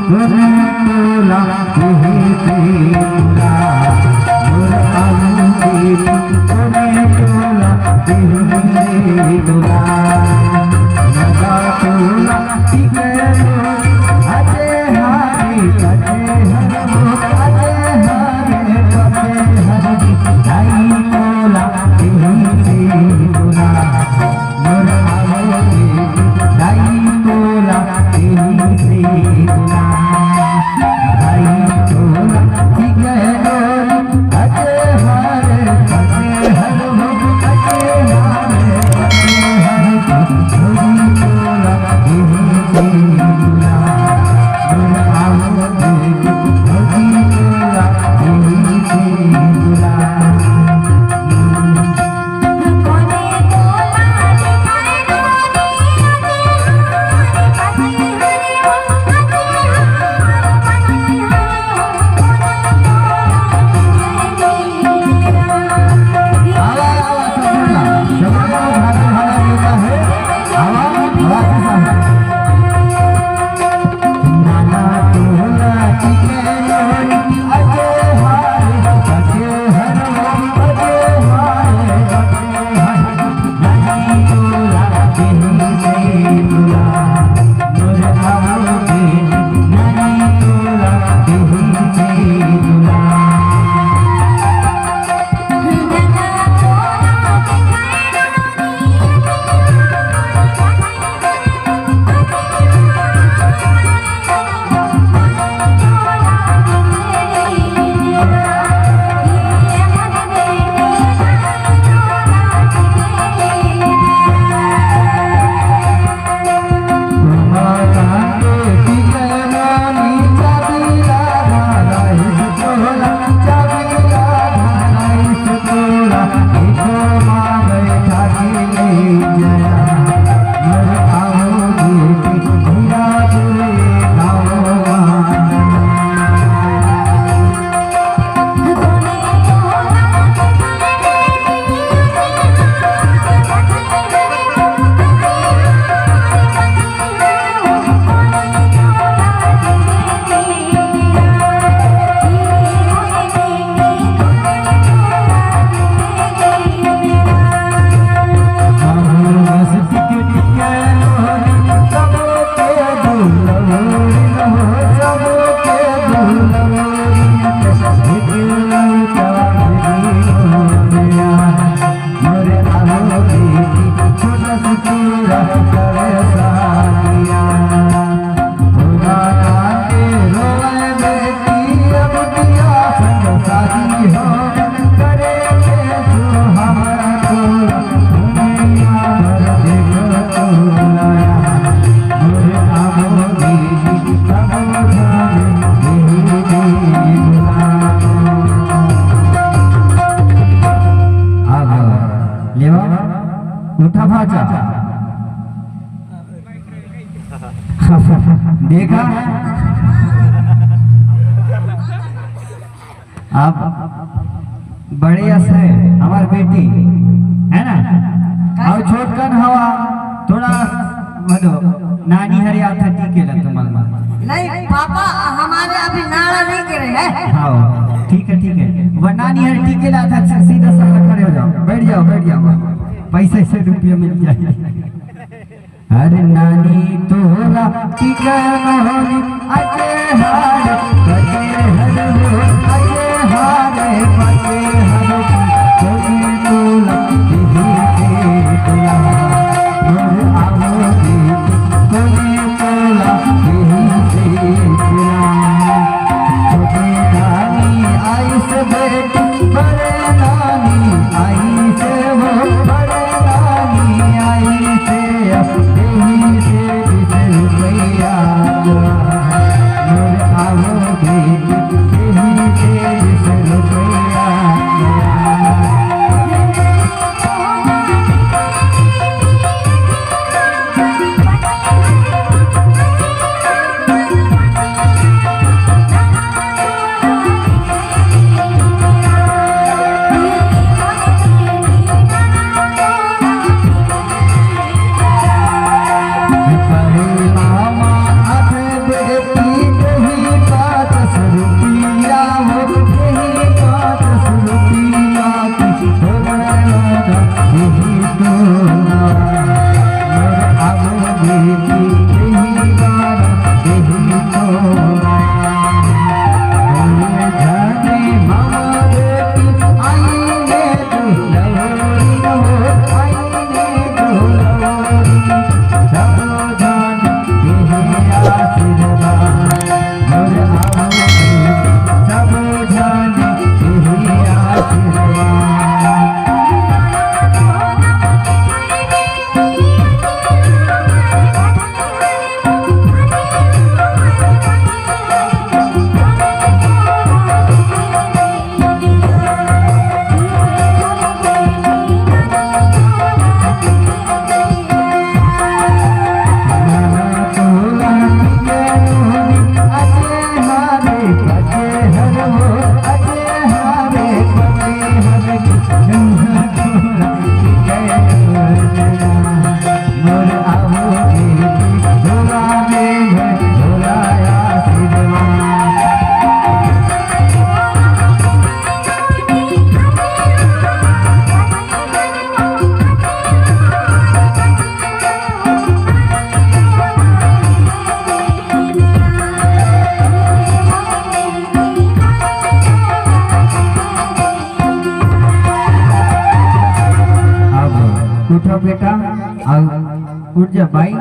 तोला तोला मोर आलू बेटी तोला तोला लगा तोला टिके अजे हारी अजे हरो अजे हारे अजे हरी ढाई तोला तोला मोर आलू बेटी ढाई तोला तोला ढाई तोला टिके अजे हारे अजे हरो अजे हारे अजे हरी ढाई तोला तोला मोर आलू बेटी ढाई तोला तोला उठा भाजा देखा आप बड़े से हमार बेटी है ना और छोटकन हवा थोड़ा नानी हरे आता टीकेला तुम्हारा नहीं पापा हमारे अभी नाड़ा नहीं करे हैं। हाँ ठीक है वह नानी हरे टीकेला था सीधा साधा खड़े हो जाओ बैठ जाओ पैसे से रुपये मिल जाए। अरे नानी तोला टीका नहोनी अजे हारे अजे हरो अजे हारे अजे हरो कोई तोला तोला मोर आलो बेटी कोई तोला तोला छोटी नानी आई से बेटी बड़े नानी आई से वो बड़े नानी आई से यही से रुपया मोर आलो बेटी यही से रुपया उठो बेटा, और उठ जा भाई।